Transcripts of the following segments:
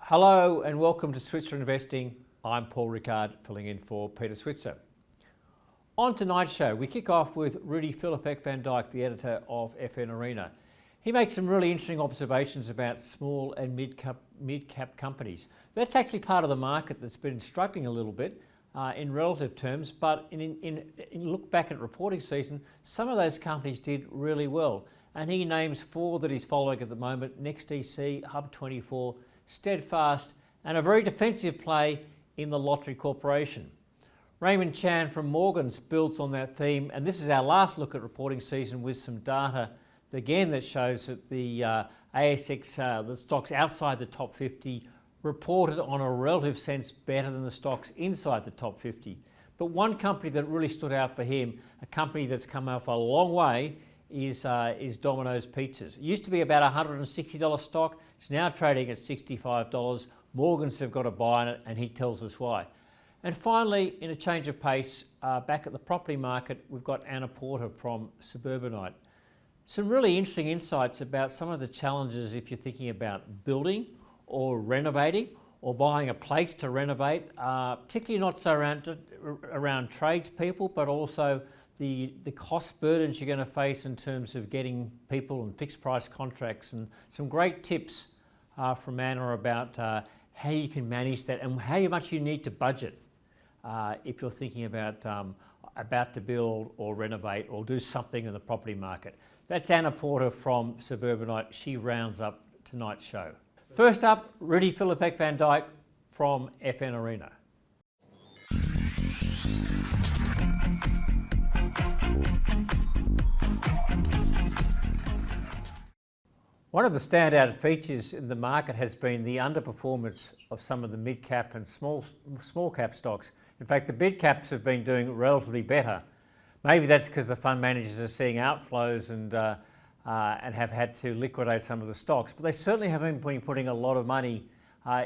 Hello and welcome to Switzer Investing. I'm Paul Rickard, filling in for Peter Switzer. On tonight's show, we kick off with Rudi Filapek-Vandyck, the editor of FN Arena. He makes some really interesting observations about small and mid-cap companies. That's actually part of the market that's been struggling a little bit in relative terms, but in look back at reporting season, some of those companies did really well. And he names four that he's following at the moment: NextDC, Hub24, Steadfast, and a very defensive play in the Lottery Corporation. Raymond Chan from Morgans builds on that theme, and this is our last look at reporting season with some data again that shows that the ASX, the stocks outside the top 50, reported on a relative sense better than the stocks inside the top 50. But one company that really stood out for him, a company that's come out a long way, is Domino's Pizzas. It used to be about $160 stock. It's now trading at $65. Morgans have got a buy on it, and he tells us why. And finally, in a change of pace, back at the property market, we've got Anna Porter from Suburbanite. Some really interesting insights about some of the challenges if you're thinking about building or renovating or buying a place to renovate, particularly not so around tradespeople, but also the cost burdens you're going to face in terms of getting people and fixed price contracts, and some great tips from Anna about how you can manage that and how much you need to budget if you're thinking about to build or renovate or do something in the property market. That's Anna Porter from Suburbanite. She rounds up tonight's show. First up, Rudi Filapek-Vandyck from FN Arena. One of the standout features in the market has been the underperformance of some of the mid-cap and small cap stocks. In fact, the mid-caps have been doing relatively better. Maybe that's because the fund managers are seeing outflows and have had to liquidate some of the stocks, but they certainly haven't been putting a lot of money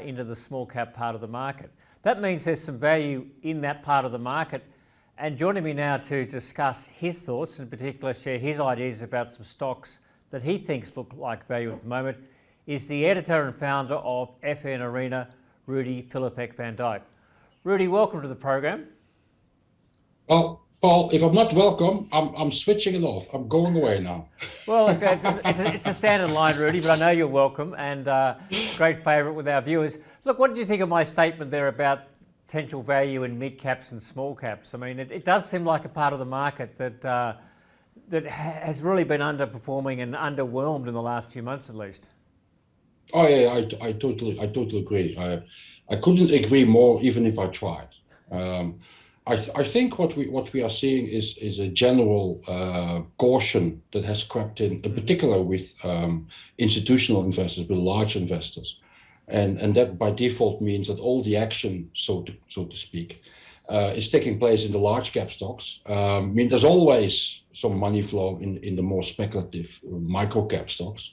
into the small cap part of the market. That means there's some value in that part of the market. And joining me now to discuss his thoughts, in particular share his ideas about some stocks that he thinks look like value at the moment, is the editor and founder of FN Arena, Rudi Filapek-Vandyck. Rudi, welcome to the program. Well, Paul, if I'm not welcome, I'm switching it off. I'm going away now. Well, it's a standard line, Rudi, but I know you're welcome, and great favourite with our viewers. Look, what did you think of my statement there about potential value in mid-caps and small caps? I mean, it does seem like a part of the market that has really been underperforming and underwhelmed in the last few months at least. Oh yeah, I totally agree. I couldn't agree more, even if I tried. I think what we are seeing is a general caution that has crept in particular with institutional investors, with large investors, and that by default means that all the action, so to speak, is taking place in the large cap stocks. I mean, there's always some money flow in the more speculative micro cap stocks.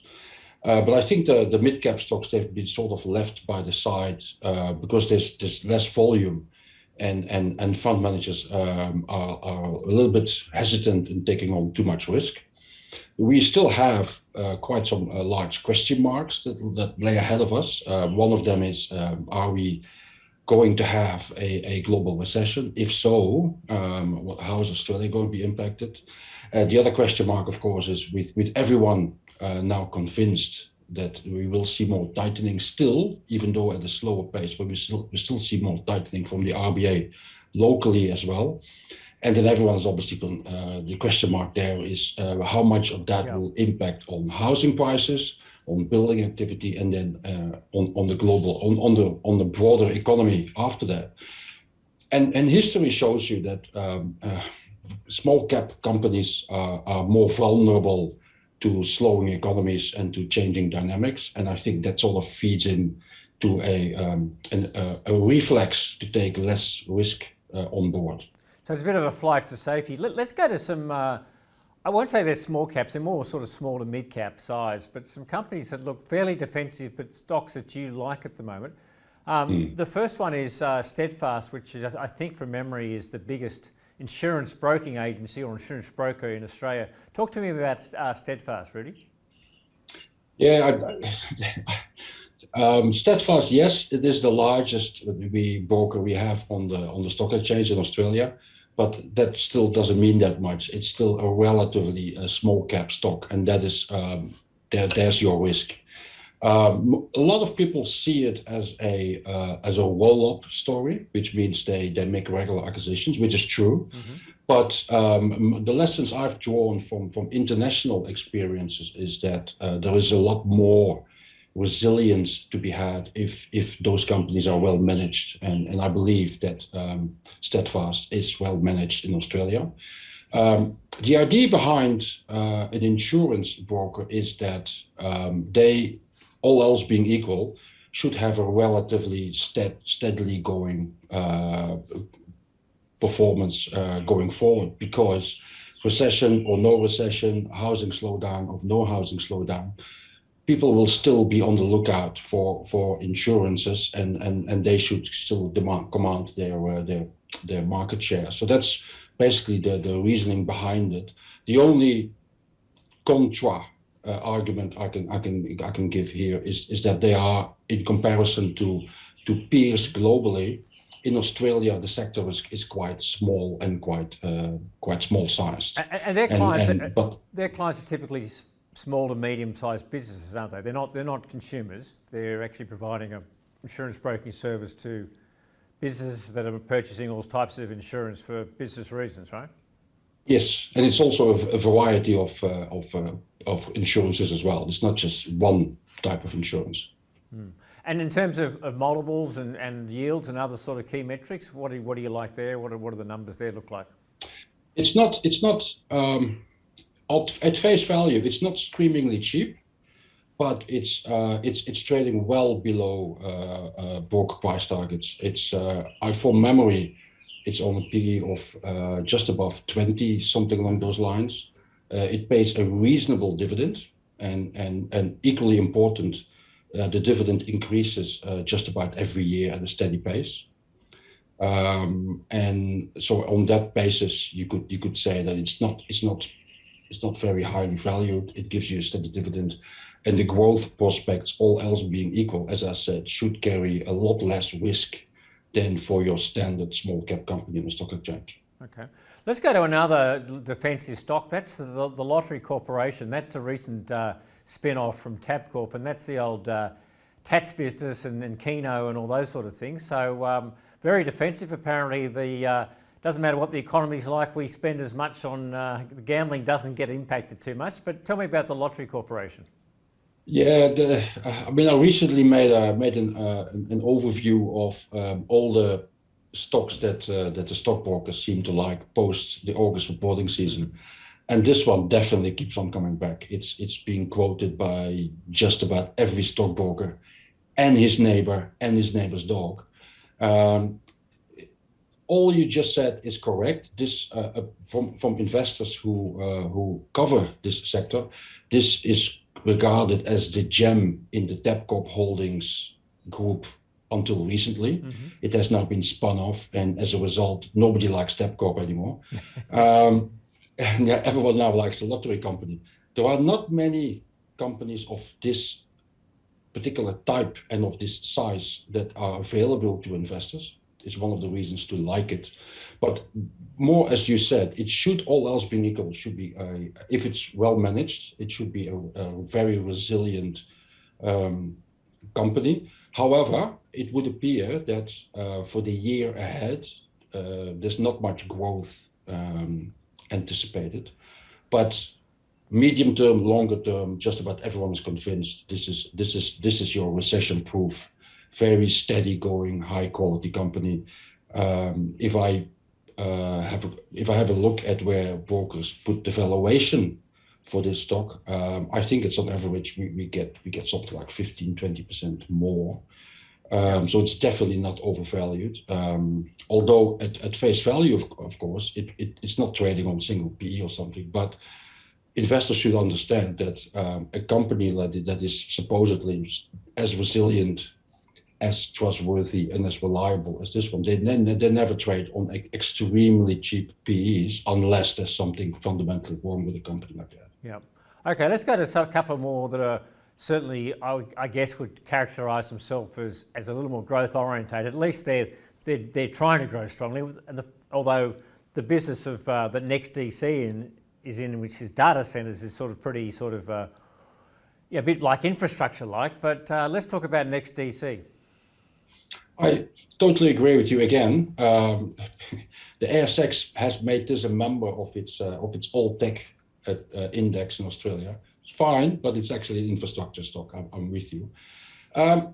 But I think the mid cap stocks, they've been sort of left by the side because there's less volume, and fund managers are a little bit hesitant in taking on too much risk. We still have quite some large question marks that lay ahead of us. One of them is, are we going to have a global recession? If so, how is Australia going to be impacted? The other question mark, of course, is with everyone now convinced that we will see more tightening still, even though at a slower pace, but we still see more tightening from the RBA locally as well. And then everyone's obviously the question mark there is how much of that will impact on housing prices, on building activity, and then on the global, on the broader economy after that. And history shows you that small cap companies are more vulnerable to slowing economies and to changing dynamics, and I think that sort of feeds into a reflex to take less risk on board. So it's a bit of a flight to safety. Let's go to some. I won't say they're small caps, they're more sort of small to mid-cap size, but some companies that look fairly defensive, but stocks that you like at the moment. The first one is Steadfast, which is, I think from memory, is the biggest insurance broking agency or insurance broker in Australia. Talk to me about Steadfast, Rudi. Yeah, Steadfast, yes, it is the largest broker we have on the stock exchange in Australia, but that still doesn't mean that much. It's still a relatively small cap stock, and that is there's your risk. A lot of people see it as a roll-up story, which means they make regular acquisitions, which is true. Mm-hmm. But the lessons I've drawn from international experiences is that there is a lot more resilience to be had if those companies are well managed, and I believe that Steadfast is well managed in Australia. The idea behind an insurance broker is that they, all else being equal, should have a relatively steadily going performance going forward, because recession or no recession, housing slowdown or no housing slowdown, people will still be on the lookout for insurances, and they should still command their market share. So that's basically the reasoning behind it. The only contra argument I can give here is that they are, in comparison to peers globally, in Australia the sector is quite small and quite small sized. And their clients, their clients are typically small to medium-sized businesses, aren't they? They're not consumers. They're actually providing an insurance broking service to businesses that are purchasing all types of insurance for business reasons, right? Yes, and it's also a variety of insurances as well. It's not just one type of insurance. Mm. And in terms of multiples and yields and other sort of key metrics, what do you like there? What are the numbers there look like? It's not at face value, it's not screamingly cheap, but it's trading well below broker price targets. It's from memory, it's on a PE of just above 20, something along those lines. It pays a reasonable dividend, and equally important, the dividend increases just about every year at a steady pace. And so on that basis, you could say that it's not very highly valued. It gives you a steady dividend, and the growth prospects, all else being equal, as I said, should carry a lot less risk than for your standard small cap company in the stock exchange. Okay, let's go to another defensive stock. That's the Lottery Corporation. That's a recent spin-off from Tabcorp, and that's the old Tats business and Keno and all those sort of things. So very defensive. Apparently, doesn't matter what the economy's like, we spend as much on gambling doesn't get impacted too much. But tell me about the Lottery Corporation. Yeah, I recently made an overview of all the stocks that the stockbrokers seem to like post the August reporting season, and this one definitely keeps on coming back. It's being quoted by just about every stockbroker, and his neighbor and his neighbor's dog. All you just said is correct. This from investors who cover this sector, this is regarded as the gem in the Tabcorp Holdings group until recently. Mm-hmm. It has now been spun off, and as a result, nobody likes Tabcorp anymore. And everyone now likes the lottery company. There are not many companies of this particular type and of this size that are available to investors. It's one of the reasons to like it. But more, as you said, it should, all else being equal, should be if it's well managed, it should be a very resilient company. However, it would appear that for the year ahead, there's not much growth anticipated. But medium term, longer term, just about everyone is convinced this is your recession-proof, very steady going, high quality company. If I have a look at where brokers put the valuation for this stock, I think it's on average we get something like 15-20% more. So it's definitely not overvalued. Although at face value, of course, it's not trading on single PE or something, but investors should understand that a company that is supposedly as resilient, as trustworthy, and as reliable as this one, they never trade on extremely cheap PEs unless there's something fundamentally wrong with a company like that. Yeah. Okay, let's go to a couple more that are certainly, I guess, would characterise themselves as a little more growth orientated. At least they're trying to grow strongly. And although the business of that NextDC is in, which is data centres, is sort of pretty a bit like infrastructure like. But let's talk about NextDC. I totally agree with you again. The ASX has made this a member of its all tech index in Australia. It's fine, but it's actually an infrastructure stock. I'm with you.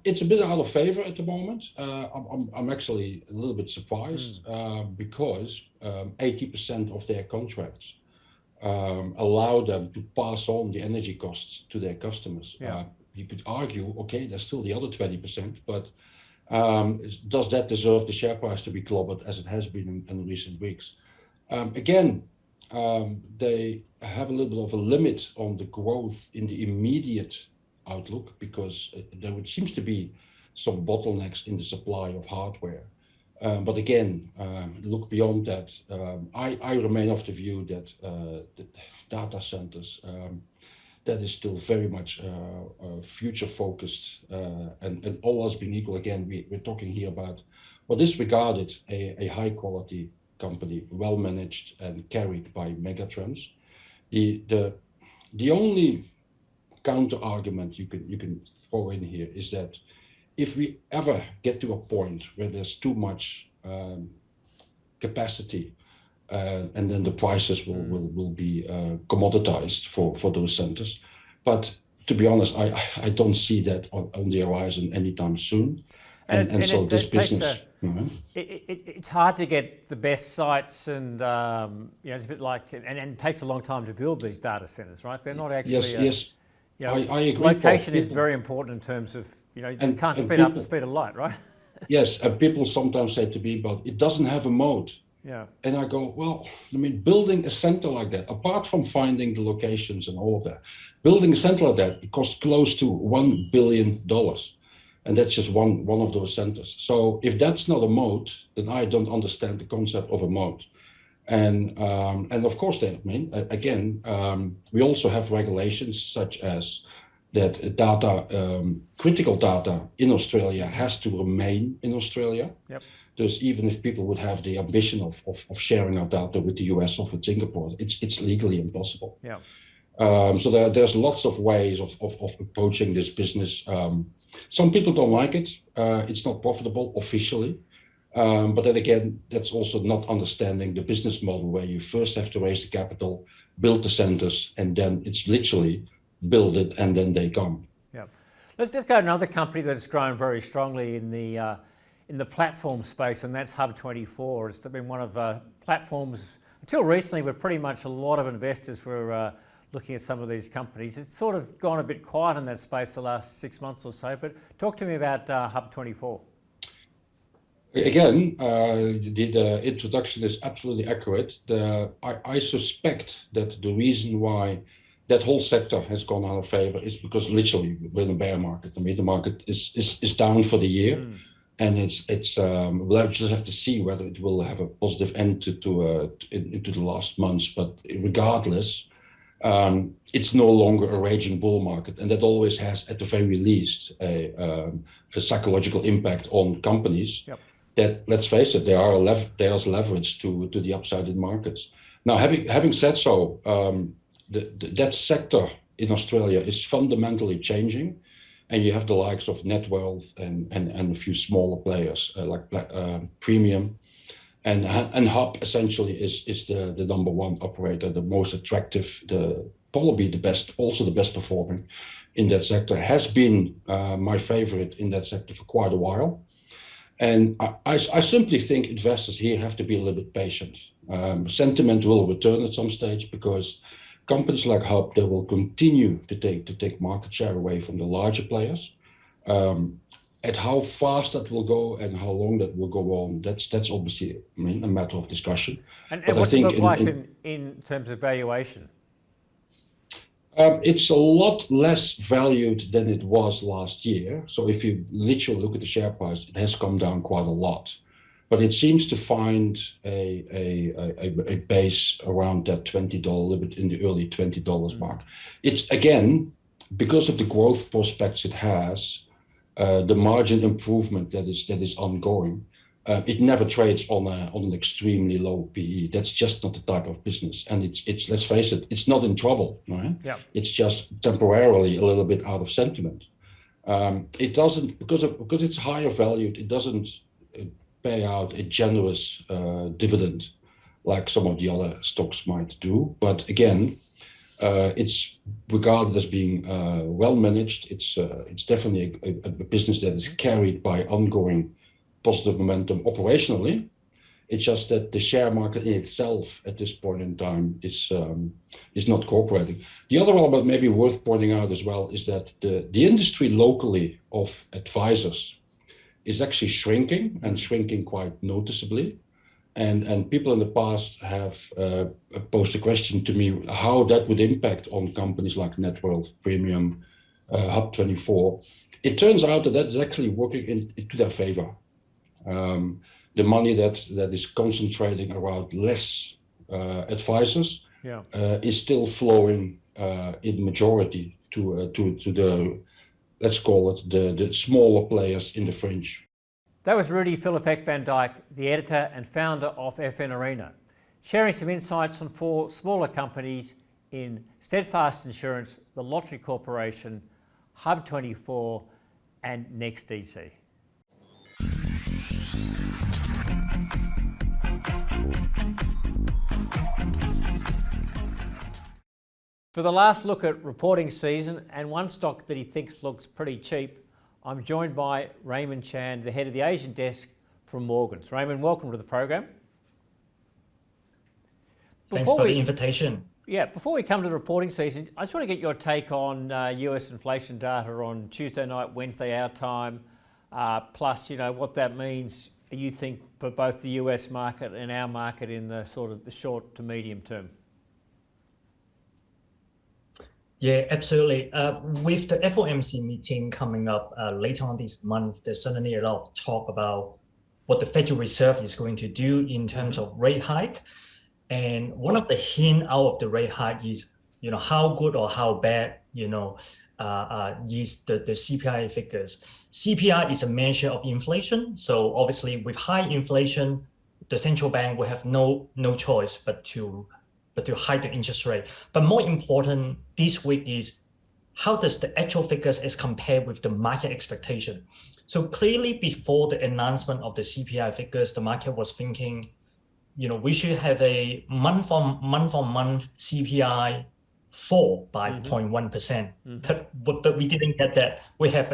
It's a bit out of favor at the moment. I'm actually a little bit surprised because 80% of their contracts allow them to pass on the energy costs to their customers. Yeah. You could argue, okay, there's still the other 20%, but does that deserve the share price to be clobbered as it has been in recent weeks? Again, they have a little bit of a limit on the growth in the immediate outlook because there seems to be some bottlenecks in the supply of hardware. But again, look beyond that. I remain of the view that the data centers, that is still very much future focused, and all else being equal, again, we're talking here about what is regarded a high quality company, well managed and carried by megatrends. The only counter argument you can throw in here is that if we ever get to a point where there's too much capacity, and then the prices will be commoditized for those centers. But to be honest, I don't see that on the horizon anytime soon. And so this business, it's hard to get the best sites, and it's a bit like, and it takes a long time to build these data centers, right? They're not actually. Yes. I agree. Location is very important in terms of you can't speed up the speed of light, right? Yes, and people sometimes say to me, but it doesn't have a moat. Yeah. And I go, well, I mean, building a center like that, apart from finding the locations and all of that, building a center like that, it costs close to $1 billion. And that's just one of those centers. So if that's not a moat, then I don't understand the concept of a moat. And of course, that, I mean, again, we also have regulations such as that critical data in Australia has to remain in Australia. Yep. There's, even if people would have the ambition of sharing our data with the US or with Singapore, it's legally impossible. Yeah. So there's lots of ways of approaching this business. Some people don't like it. It's not profitable officially. But then again, that's also not understanding the business model where you first have to raise the capital, build the centers, and then it's literally build it and then they come. Yeah. Let's just go to another company that's grown very strongly in the platform space, and that's Hub24. It's been one of platforms until recently where pretty much a lot of investors were looking at some of these companies. It's sort of gone a bit quiet in that space the last 6 months or so, but talk to me about Hub24. Again, the introduction is absolutely accurate. I suspect that the reason why that whole sector has gone out of favor is because literally we're in a bear market. I mean, the market is down for the year, and we'll just have to see whether it will have a positive end into the last months. But regardless, it's no longer a raging bull market, and that always has, at the very least, a psychological impact on companies. Yep. That, let's face it, there's leverage to the upside in markets. Now, having said so, that sector in Australia is fundamentally changing, and you have the likes of Netwealth and a few smaller players like Premium, and Hub essentially is the number one operator, the most attractive, probably the best, also the best performing in that sector. Has been my favorite in that sector for quite a while. And I simply think investors here have to be a little bit patient. Sentiment will return at some stage because companies like Hub, they will continue to take market share away from the larger players. At how fast that will go and how long that will go on, that's obviously, I mean, a matter of discussion. And what's it look like in terms of valuation? It's a lot less valued than it was last year. So if you literally look at the share price, it has come down quite a lot. But it seems to find a base around that $20 limit in the early $20 mark. It's, again, because of the growth prospects it has, the margin improvement that is ongoing, it never trades on an extremely low PE. That's just not the type of business. And it's let's face it, it's not in trouble, right? Yeah. It's just temporarily a little bit out of sentiment. It doesn't, because it's higher valued, it doesn't pay out a generous dividend like some of the other stocks might do. But again, it's regarded as being well managed. It's definitely a business that is carried by ongoing positive momentum operationally. It's just that the share market in itself at this point in time is not cooperating. The other element maybe worth pointing out as well is that the industry locally of advisors is actually shrinking and shrinking quite noticeably. And people in the past have posed a question to me how that would impact on companies like Net Wealth, Premium, Hub24. It turns out that that's actually working into their favor. The money that is concentrating around less advisors is still flowing in majority to the, let's call it, the smaller players in the fringe. That was Rudi Filapek-Vandyck, the editor and founder of FN Arena, sharing some insights on 4 smaller companies in Steadfast Insurance, the Lottery Corporation, Hub24 and NextDC. For the last look at reporting season and one stock that he thinks looks pretty cheap, I'm joined by Raymond Chan, the head of the Asian desk from Morgans. Raymond, welcome to the program. Thanks for the invitation. Yeah, before we come to the reporting season, I just want to get your take on US inflation data on Tuesday night, Wednesday our time, plus what that means, you think, for both the US market and our market in the sort of the short to medium term. Yeah, absolutely. With the FOMC meeting coming up later on this month, there's certainly a lot of talk about what the Federal Reserve is going to do in terms of rate hike. And one of the hints out of the rate hike is, how good or how bad, is the CPI figures. CPI is a measure of inflation. So obviously with high inflation, the central bank will have no choice but to hike the interest rate. But more important this week is how does the actual figures as compared with the market expectation. So clearly before the announcement of the CPI figures, the market was thinking, we should have a month on month CPI fall by 0.1%. But we didn't get that. We have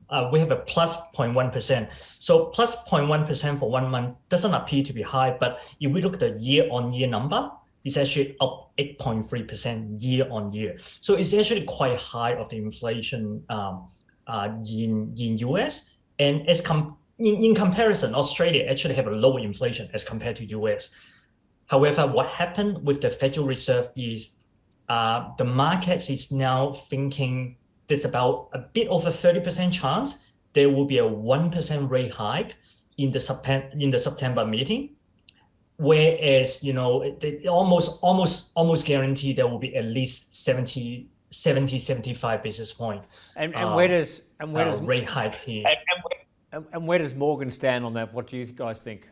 a plus 0.1%. So plus 0.1% for 1 month doesn't appear to be high, but if we look at the year-on-year number, it's actually up 8.3% year on year. So it's actually quite high of the inflation in US. And in comparison, Australia actually have a lower inflation as compared to US. However, what happened with the Federal Reserve is the markets is now thinking there's about a bit over 30% chance there will be a 1% rate hike in the September meeting. Whereas, they almost guarantee there will be at least 75 basis point. And where does rate hike here? And where does Morgan stand on that? What do you guys think?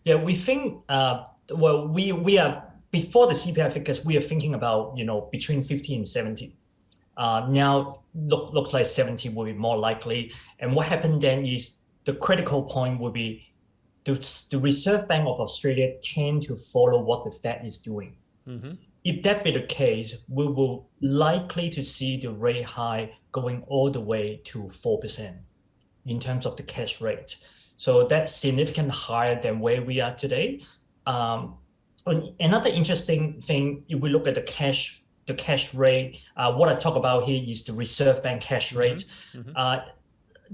Yeah, we think we are before the CPI figures. We are thinking about between 50 and 70. Now looks like 70 will be more likely. And what happened then is the critical point will be the Reserve Bank of Australia tend to follow what the Fed is doing. If that be the case, we will likely to see the rate high going all the way to 4% in terms of the cash rate. So that's significantly higher than where we are today. Another interesting thing, if we look at the cash rate, what I talk about here is the Reserve Bank cash rate.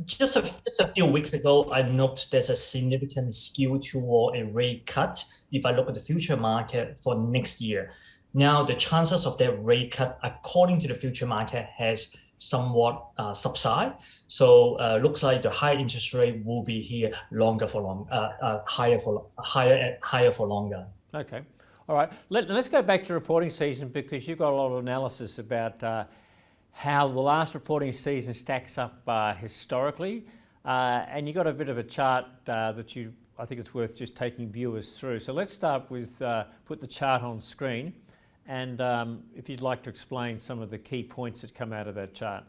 Just a few weeks ago, I noticed there's a significant skew toward a rate cut. If I look at the future market for next year, now the chances of that rate cut, according to the future market, has somewhat subside. So looks like the high interest rate will be here higher for longer. Okay. All right, let's go back to reporting season, because you've got a lot of analysis about how the last reporting season stacks up historically, and you got a bit of a chart that I think it's worth just taking viewers through. So let's start with put the chart on screen, and if you'd like to explain some of the key points that come out of that chart.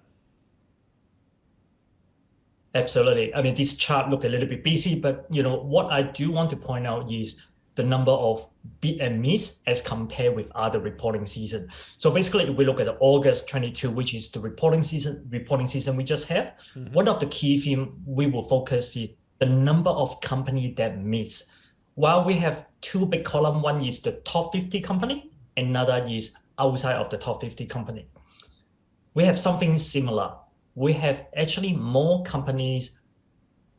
Absolutely. I mean, this chart look a little bit busy, but what I do want to point out is the number of beat and miss as compared with other reporting season. So basically, if we look at the August 22, which is the reporting season we just have, one of the key theme we will focus is the number of company that miss. While we have two big column, one is the top 50 company, another is outside of the top 50 company. We have something similar. We have actually more companies,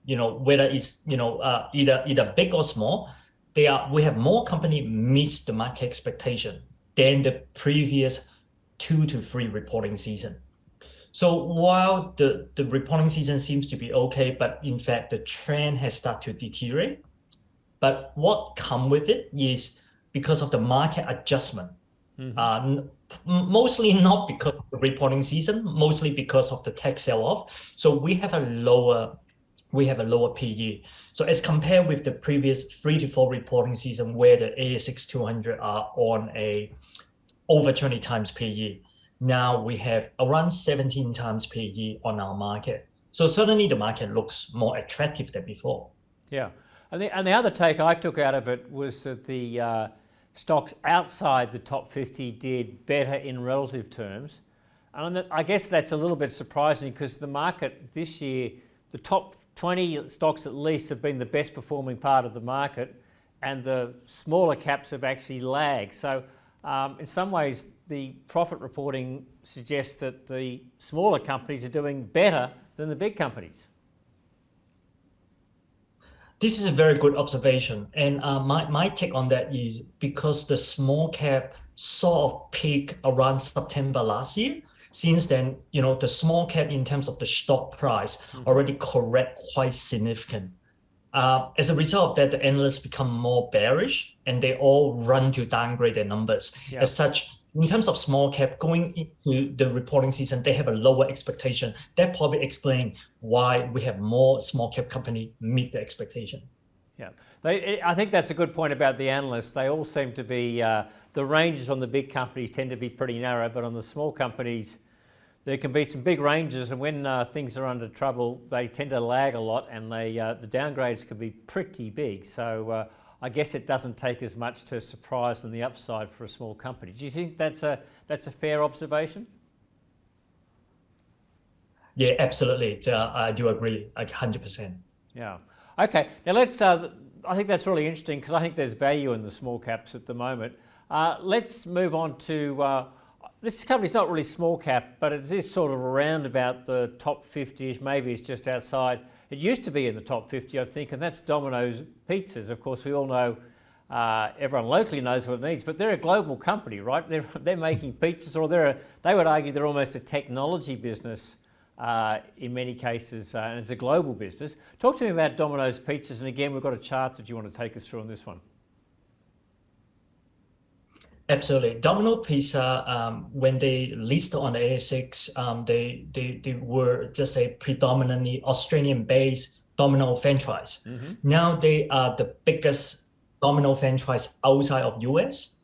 whether it's either big or small, we have more companies miss the market expectation than the previous 2 to 3 reporting season. So while the reporting season seems to be okay, but in fact the trend has started to deteriorate. But what comes with it is because of the market adjustment. Mostly not because of the reporting season, mostly because of the tech sell-off. So we have a lower PE. So as compared with the previous 3 to 4 reporting season where the ASX 200 are on a over 20 times PE, now we have around 17 times PE on our market. So certainly the market looks more attractive than before. Yeah, and the other take I took out of it was that the stocks outside the top 50 did better in relative terms. And I guess that's a little bit surprising, because the market this year, the top 20 stocks at least have been the best performing part of the market, and the smaller caps have actually lagged. So in some ways, the profit reporting suggests that the smaller companies are doing better than the big companies. This is a very good observation. And my take on that is because the small cap sort of peaked around September last year. Since then, the small cap in terms of the stock price already correct quite significant. As a result of that, the analysts become more bearish and they all run to downgrade their numbers. Yeah. As such, in terms of small cap going into the reporting season, they have a lower expectation. That probably explains why we have more small cap company meet the expectation. Yeah, I think that's a good point about the analysts. They all seem to be, the ranges on the big companies tend to be pretty narrow, but on the small companies, there can be some big ranges, and when things are under trouble, they tend to lag a lot, and the downgrades can be pretty big. So I guess it doesn't take as much to surprise than the upside for a small company. Do you think that's a fair observation? Yeah, absolutely. I do agree, like 100%. Yeah. Okay. Now let's. I think that's really interesting, because I think there's value in the small caps at the moment. Let's move on to. This company's not really small cap, but it is sort of around about the top 50-ish. Maybe it's just outside. It used to be in the top 50, I think, and that's Domino's Pizzas. Of course, we all know, everyone locally knows what it needs, but they're a global company, right? They're making pizzas, or they would argue they're almost a technology business in many cases, and it's a global business. Talk to me about Domino's Pizzas, and again, we've got a chart that you want to take us through on this one. Absolutely. Domino Pizza, when they listed on the ASX, they were just a predominantly Australian-based Domino franchise. Now they are the biggest Domino franchise outside of US.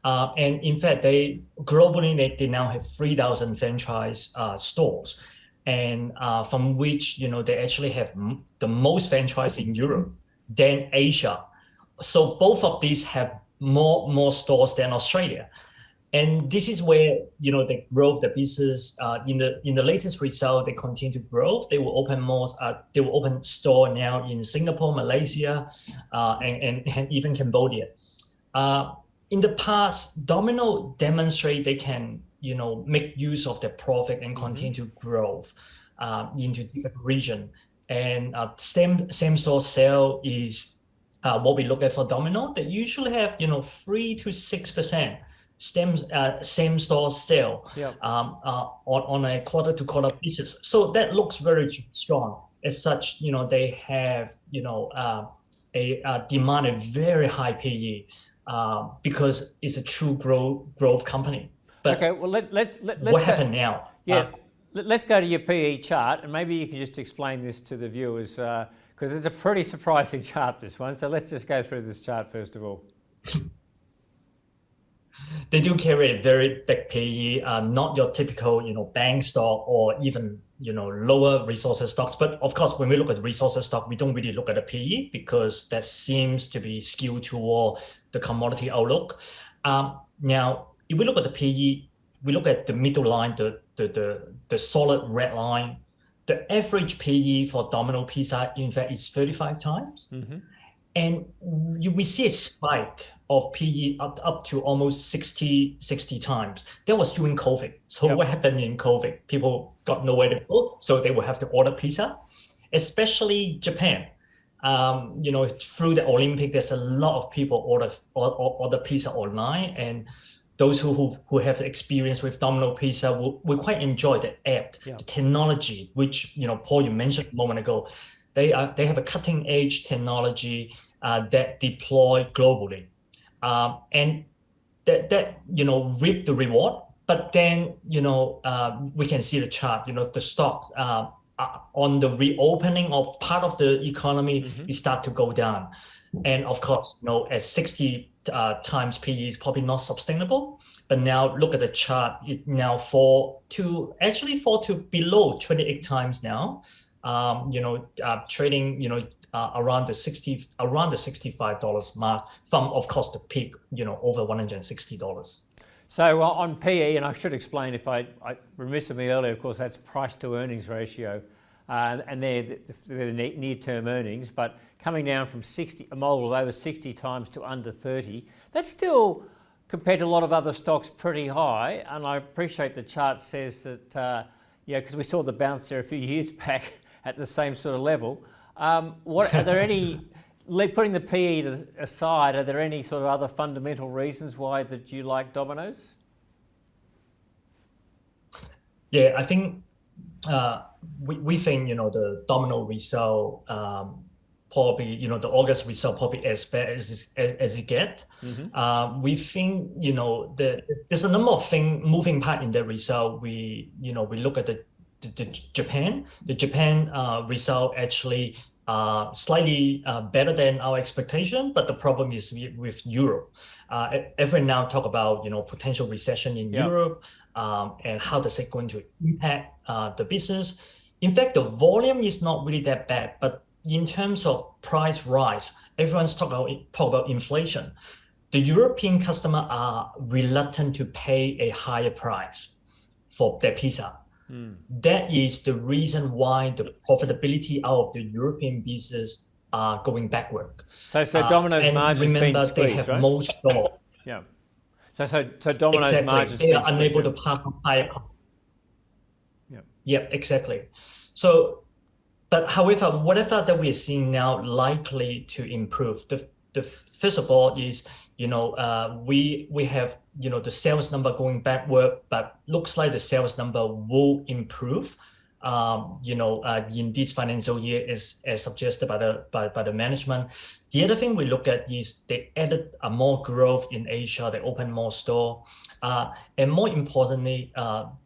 And in fact, they globally now have 3,000 franchise stores, and from which they actually have the most franchise in Europe, then Asia. So both of these have more stores than Australia, and this is where they grow the business. In the latest result, they continue to grow. They will open more. They will open store now in Singapore, Malaysia, and even Cambodia. In the past, Domino demonstrate they can make use of their profit and continue to grow into different region. And same store sale is what we look at for Domino. They usually have 3 to 6% same store sale. Yep. On a quarter to quarter basis. So that looks very strong. As such, they have a demand a very high PE. because it's a true growth company. But okay, well let's what happened now? Yeah, let's go to your PE chart, and maybe you can just explain this to the viewers, because it's a pretty surprising chart, this one. So let's just go through this chart first of all. They do carry a very big PE, not your typical, bank stock or even, lower resources stocks. But of course, when we look at resources stock, we don't really look at the PE because that seems to be skewed toward the commodity outlook. Now, if we look at the PE, we look at the middle line, the solid red line. The average PE for Domino Pizza, in fact, is 35 times. Mm-hmm. And we see a spike of PE up to almost 60 times. That was during COVID. So What happened in COVID? People got nowhere to go, so they will have to order pizza, especially Japan. Through the Olympic, there's a lot of people order pizza online, and those who have experience with Domino Pizza will quite enjoy the app, the technology, which Paul, you mentioned a moment ago. They have a cutting edge technology that deploy globally, and that reap the reward. But then we can see the chart. The stocks on the reopening of part of the economy, it start to go down, and of course, at 60 times PE is probably not sustainable. But now look at the chart. It now fall to below 28 times now. Trading, around the $65 mark from, of course, the peak, over $160. So on PE, and I should explain, if I remiss of me earlier, of course, that's price to earnings ratio, and they're the near-term earnings, but coming down from a multiple of over 60 times to under 30, that's still, compared to a lot of other stocks, pretty high. And I appreciate the chart says that, because we saw the bounce there a few years back at the same sort of level. Are there any, putting the PE aside, are there any sort of other fundamental reasons why that you like Domino's? Yeah, I think we think the Domino result probably the August result probably as bad as it get. Mm-hmm. We think there's a number of moving part in the result. We look at the Japan. The Japan result actually slightly better than our expectation, but the problem is with Europe. Everyone now talk about potential recession in Europe, and how does it going to impact the business. In fact, the volume is not really that bad, but in terms of price rise, everyone's talk about inflation. The European customer are reluctant to pay a higher price for their pizza. That is the reason why the profitability out of the European business are going backward. So Domino's margins being squeezed, they have right? most store. Yeah. So Domino's margins they are being unable to pass on higher. Yeah, exactly. So, but however, whatever that we are seeing now likely to improve. The first of all is we have the sales number going backward, but looks like the sales number will improve in this financial year as suggested by the management. The other thing we look at is they added more growth in Asia. They opened more store, and more importantly,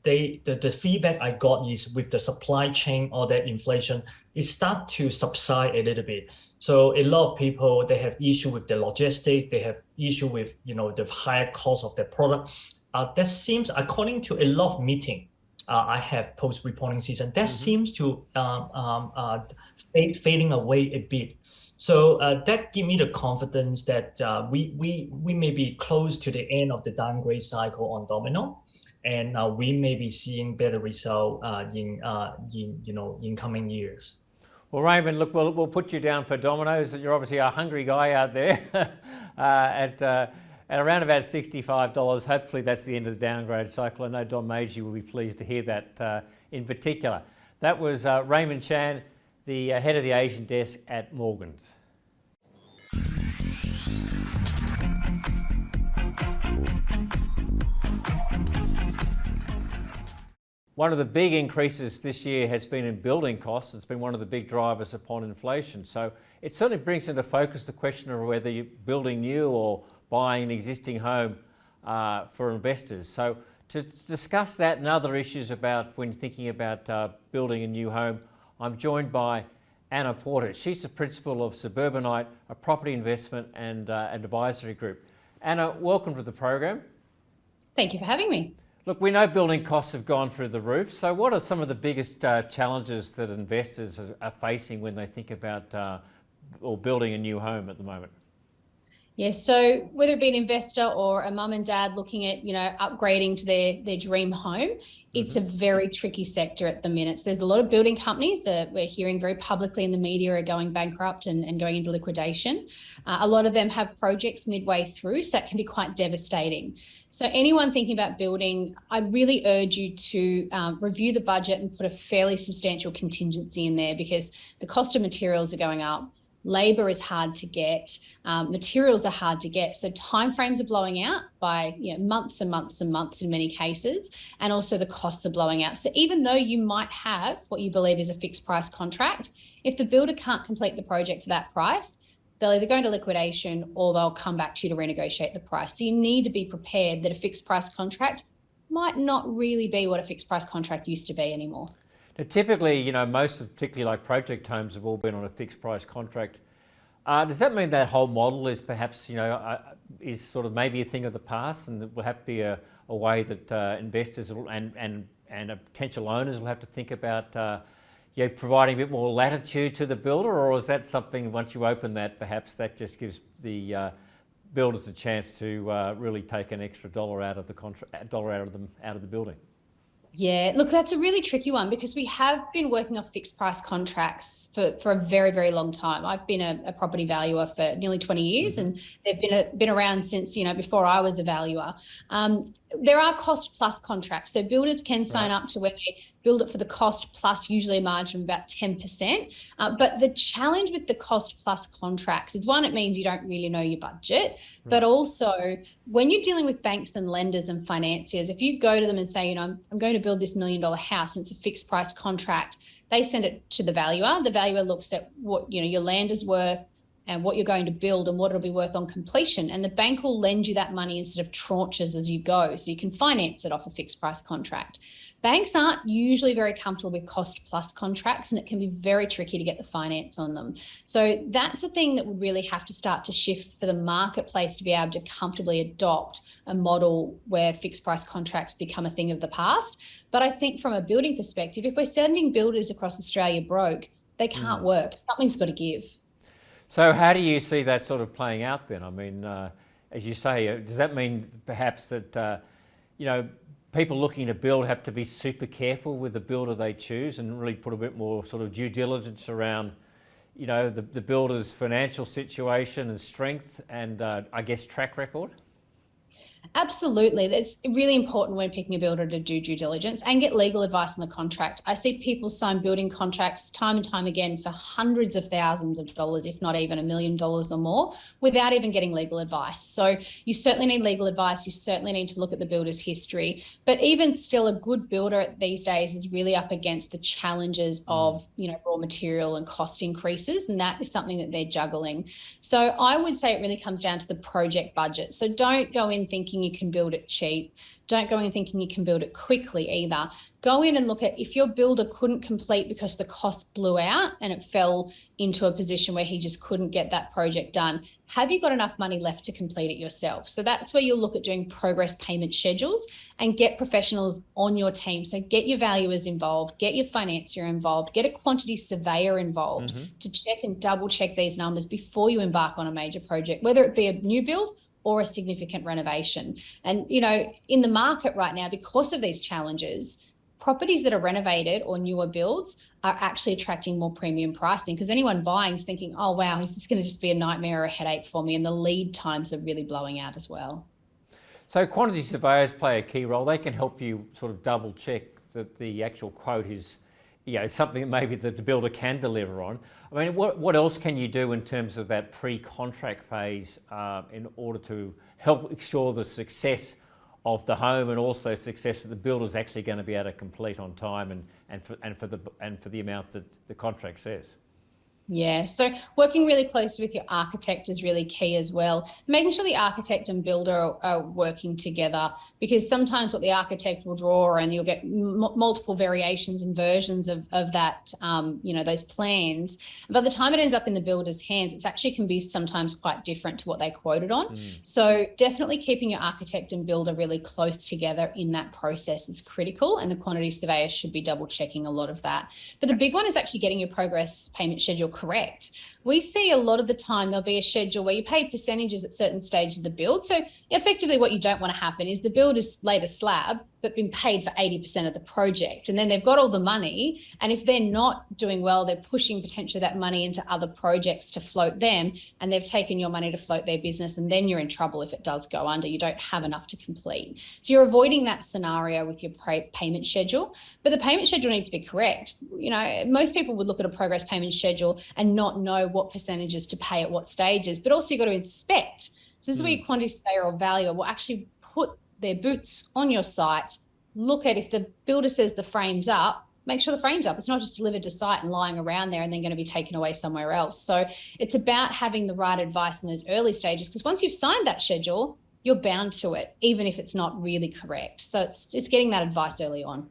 the feedback I got is with the supply chain or that inflation, it start to subside a little bit. So a lot of people, they have issue with the logistic. They have issue with the higher cost of their product. That seems, according to a lot of meeting I have post reporting season, that seems to fading away a bit. So that give me the confidence that we may be close to the end of the downgrade cycle on Domino, and we may be seeing better result in coming years. Well, Raymond, look, we'll put you down for Domino's. You're obviously a hungry guy out there at around about $65. Hopefully that's the end of the downgrade cycle. I know Don Meiji will be pleased to hear that in particular. That was Raymond Chan, the head of the Asian desk at Morgan's. One of the big increases this year has been in building costs. It's been one of the big drivers upon inflation. So it certainly brings into focus the question of whether you're building new or buying an existing home for investors. So to discuss that and other issues about when thinking about building a new home, I'm joined by Anna Porter. She's the principal of Suburbanite, a property investment and advisory group. Anna, welcome to the program. Thank you for having me. Look, we know building costs have gone through the roof. So what are some of the biggest challenges that investors are facing when they think about or building a new home at the moment? Yes, so whether it be an investor or a mum and dad looking at, upgrading to their dream home, it's a very tricky sector at the minute. So there's a lot of building companies that we're hearing very publicly in the media are going bankrupt and going into liquidation. A lot of them have projects midway through, so that can be quite devastating. So anyone thinking about building, I really urge you to review the budget and put a fairly substantial contingency in there, because the cost of materials are going up. Labor is hard to get, materials are hard to get. So timeframes are blowing out by months and months and months in many cases, and also the costs are blowing out. So even though you might have what you believe is a fixed price contract, if the builder can't complete the project for that price, they'll either go into liquidation or they'll come back to you to renegotiate the price. So you need to be prepared that a fixed price contract might not really be what a fixed price contract used to be anymore. Now, typically, most of, particularly like project homes, have all been on a fixed price contract. Does that mean that whole model is perhaps, is sort of maybe a thing of the past, and that will have to be a way that investors and potential owners will have to think about providing a bit more latitude to the builder, or is that something once you open that, perhaps that just gives the builders a chance to really take an extra dollar out of the contract, out of the building? Yeah, look, that's a really tricky one, because we have been working off fixed price contracts for a very, very long time. I've been a property valuer for nearly 20 years, and they've been around since, before I was a valuer. There are cost plus contracts. So builders can sign up to where they build it for the cost plus usually a margin of about 10%. But the challenge with the cost plus contracts is, one, it means you don't really know your budget, but also when you're dealing with banks and lenders and financiers, if you go to them and say, I'm going to build this $1 million house and it's a fixed price contract, they send it to the valuer. The valuer looks at what your land is worth and what you're going to build and what it'll be worth on completion. And the bank will lend you that money instead of tranches as you go, so you can finance it off a fixed price contract. Banks aren't usually very comfortable with cost plus contracts, and it can be very tricky to get the finance on them. So that's a thing that would really have to start to shift for the marketplace to be able to comfortably adopt a model where fixed price contracts become a thing of the past. But I think from a building perspective, if we're sending builders across Australia broke, they can't work. Something's got to give. So how do you see that sort of playing out then? I mean, as you say, does that mean perhaps that, people looking to build have to be super careful with the builder they choose and really put a bit more sort of due diligence around, the builder's financial situation and strength and, I guess, track record? Absolutely. It's really important when picking a builder to do due diligence and get legal advice on the contract. I see people sign building contracts time and time again for hundreds of thousands of dollars, if not even $1 million or more, without even getting legal advice. So you certainly need legal advice. You certainly need to look at the builder's history. But even still, a good builder these days is really up against the challenges of, raw material and cost increases. And that is something that they're juggling. So I would say it really comes down to the project budget. So don't go in thinking you can build it cheap. Don't go in thinking you can build it quickly either. Go in and look at if your builder couldn't complete because the cost blew out and it fell into a position where he just couldn't get that project done. Have you got enough money left to complete it yourself? So that's where you'll look at doing progress payment schedules and get professionals on your team. So get your valuers involved, get your financier involved, get a quantity surveyor involved to check and double check these numbers before you embark on a major project, whether it be a new build or a significant renovation. And, in the market right now, because of these challenges, properties that are renovated or newer builds are actually attracting more premium pricing, because anyone buying is thinking, oh, wow, is this going to just be a nightmare or a headache for me? And the lead times are really blowing out as well. So quantity surveyors play a key role. They can help you sort of double check that the actual quote is something that maybe the builder can deliver on. I mean, what else can you do in terms of that pre-contract phase in order to help ensure the success of the home and also success that the builder's actually going to be able to complete on time and for the amount that the contract says? Yeah, so working really closely with your architect is really key as well. Making sure the architect and builder are working together, because sometimes what the architect will draw, and you'll get multiple variations and versions of that, those plans. By the time it ends up in the builder's hands, it actually can be sometimes quite different to what they quoted on. So definitely keeping your architect and builder really close together in that process is critical, and the quantity surveyor should be double checking a lot of that. But the big one is actually getting your progress payment schedule correct. We see a lot of the time there'll be a schedule where you pay percentages at certain stages of the build. So effectively what you don't want to happen is the builder's laid a slab but been paid for 80% of the project, and then they've got all the money, and if they're not doing well, they're pushing potentially that money into other projects to float them, and they've taken your money to float their business, and then you're in trouble if it does go under. You don't have enough to complete. So you're avoiding that scenario with your payment schedule, but the payment schedule needs to be correct. Most people would look at a progress payment schedule and not know what percentages to pay at what stages, but also you've got to inspect. So this is where your quantity surveyor or valuer will actually put their boots on your site, look at if the builder says the frame's up, make sure the frame's up. It's not just delivered to site and lying around there and then going to be taken away somewhere else. So it's about having the right advice in those early stages, because once you've signed that schedule, you're bound to it, even if it's not really correct. So it's getting that advice early on.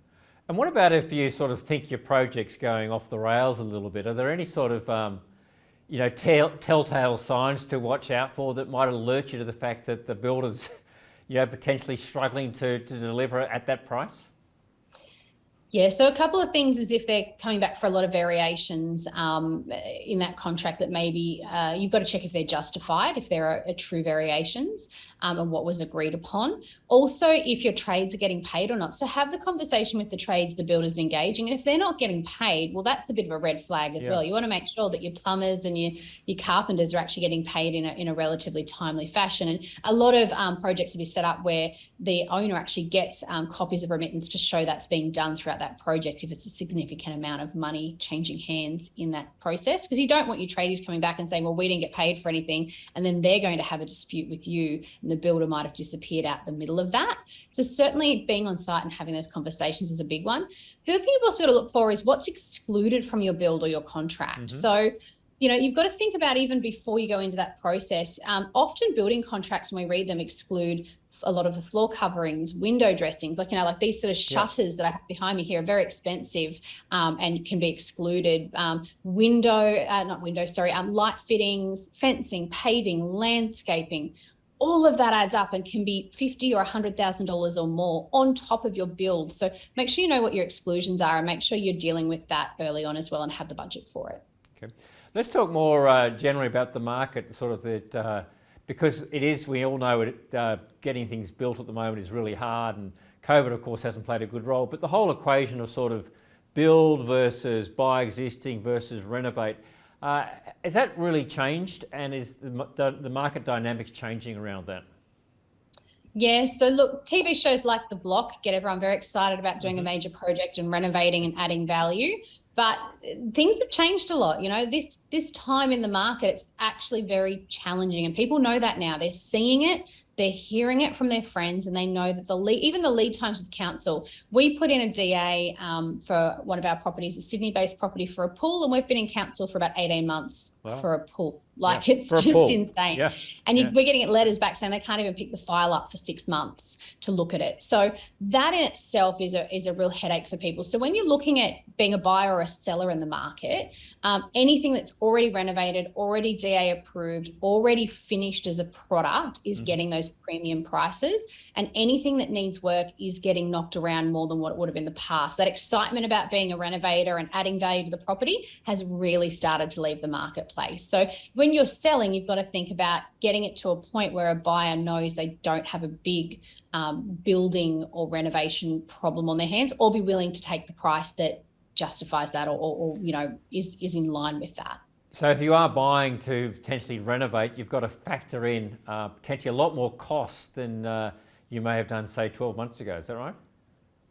And what about if you sort of think your project's going off the rails a little bit? Are there any sort of telltale signs to watch out for that might alert you to the fact that the builder's potentially struggling to deliver at that price? Yeah, so a couple of things is if they're coming back for a lot of variations in that contract, that maybe you've got to check if they're justified, if there are true variations, and what was agreed upon. Also, if your trades are getting paid or not. So have the conversation with the trades the builder's engaging, and if they're not getting paid, well, that's a bit of a red flag as well. You want to make sure that your plumbers and your carpenters are actually getting paid in a relatively timely fashion. And a lot of projects will be set up where the owner actually gets copies of remittance to show that's being done throughout that project if it's a significant amount of money changing hands in that process, because you don't want your tradies coming back and saying, well, we didn't get paid for anything, and then they're going to have a dispute with you and the builder might have disappeared out the middle of that. So certainly being on site and having those conversations is a big one. The other thing you've also got to look for is what's excluded from your build or your contract. So you've got to think about, even before you go into that process, often building contracts, when we read them, exclude a lot of the floor coverings, window dressings, like these sort of shutters that I have behind me here are very expensive and can be excluded. Light fittings, fencing, paving, landscaping, all of that adds up and can be $50,000 or $100,000 or more on top of your build. So make sure you know what your exclusions are and make sure you're dealing with that early on as well and have the budget for it. Okay, let's talk more generally about the market, sort of that. Because it is, we all know getting things built at the moment is really hard, and COVID, of course, hasn't played a good role. But the whole equation of sort of build versus buy existing versus renovate, has that really changed? And is the market dynamics changing around that? Yeah, so look, TV shows like The Block get everyone very excited about doing a major project and renovating and adding value. But things have changed a lot. This time in the market, it's actually very challenging, and people know that now. They're seeing it, they're hearing it from their friends, and they know that even the lead times with council. We put in a DA for one of our properties, a Sydney-based property, for a pool, and we've been in council for about 18 months for a pool. It's just insane. Yeah. And we're getting letters back saying they can't even pick the file up for 6 months to look at it. So that in itself is a real headache for people. So when you're looking at being a buyer or a seller in the market, anything that's already renovated, already DA approved, already finished as a product is getting those premium prices, and anything that needs work is getting knocked around more than what it would have in the past. That excitement about being a renovator and adding value to the property has really started to leave the marketplace. So when you're selling, you've got to think about getting it to a point where a buyer knows they don't have a big building or renovation problem on their hands, or be willing to take the price that justifies that or is in line with that. So if you are buying to potentially renovate, you've got to factor in potentially a lot more costs than you may have done, say, 12 months ago. Is that right?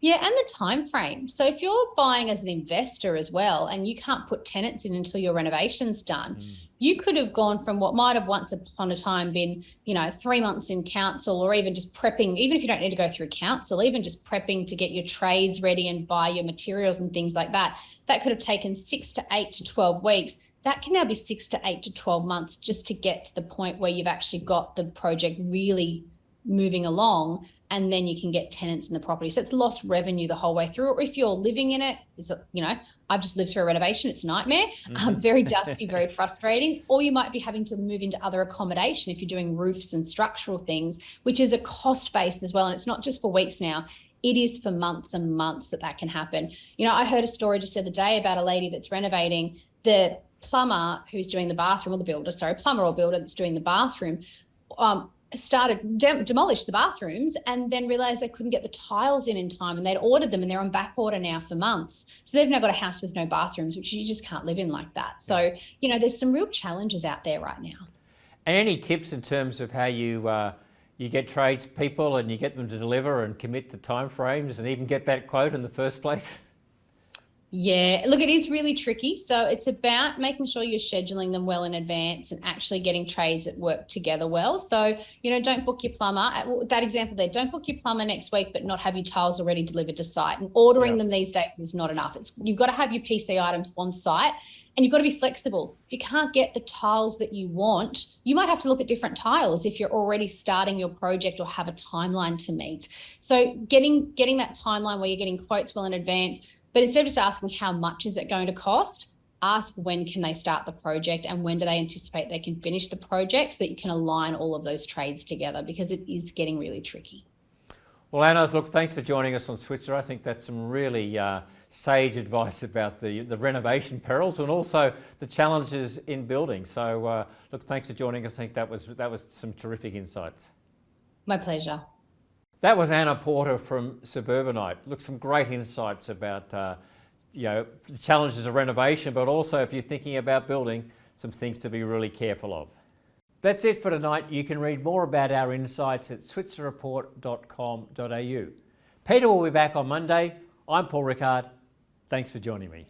Yeah, and the time frame. So if you're buying as an investor as well, and you can't put tenants in until your renovation's done, you could have gone from what might have once upon a time been, 3 months in council, or even just prepping, even if you don't need to go through council, even just prepping to get your trades ready and buy your materials and things like that. That could have taken 6 to 8 to 12 weeks. that can now be 6 to 8 to 12 months just to get to the point where you've actually got the project really moving along, and then you can get tenants in the property. So it's lost revenue the whole way through. Or if you're living in it, I've just lived through a renovation. It's a nightmare. Very dusty, very frustrating. Or you might be having to move into other accommodation if you're doing roofs and structural things, which is a cost base as well. And it's not just for weeks now. It is for months and months that can happen. I heard a story just the other day about a lady that's renovating. The plumber who's doing the bathroom, or the builder, plumber or builder that's doing the bathroom, demolished the bathrooms and then realized they couldn't get the tiles in time, and they'd ordered them and they're on back order now for months. So they've now got a house with no bathrooms, which you just can't live in like that. So, there's some real challenges out there right now. And any tips in terms of how you get tradespeople and you get them to deliver and commit to timeframes and even get that quote in the first place? Yeah, look, it is really tricky. So it's about making sure you're scheduling them well in advance and actually getting trades that work together well. So, don't book your plumber. That example there, don't book your plumber next week, but not have your tiles already delivered to site. And ordering them these days is not enough. You've got to have your PC items on site, and you've got to be flexible. If you can't get the tiles that you want, you might have to look at different tiles if you're already starting your project or have a timeline to meet. So getting that timeline where you're getting quotes well in advance. But instead of just asking how much is it going to cost, ask when can they start the project and when do they anticipate they can finish the project, so that you can align all of those trades together, because it is getting really tricky. Well, Anna, look, thanks for joining us on Switzer. I think that's some really sage advice about the renovation perils and also the challenges in building. So, look, thanks for joining us. I think that was some terrific insights. My pleasure. That was Anna Porter from Suburbanite. Look, some great insights about the challenges of renovation, but also if you're thinking about building, some things to be really careful of. That's it for tonight. You can read more about our insights at switzerreport.com.au. Peter will be back on Monday. I'm Paul Rickard. Thanks for joining me.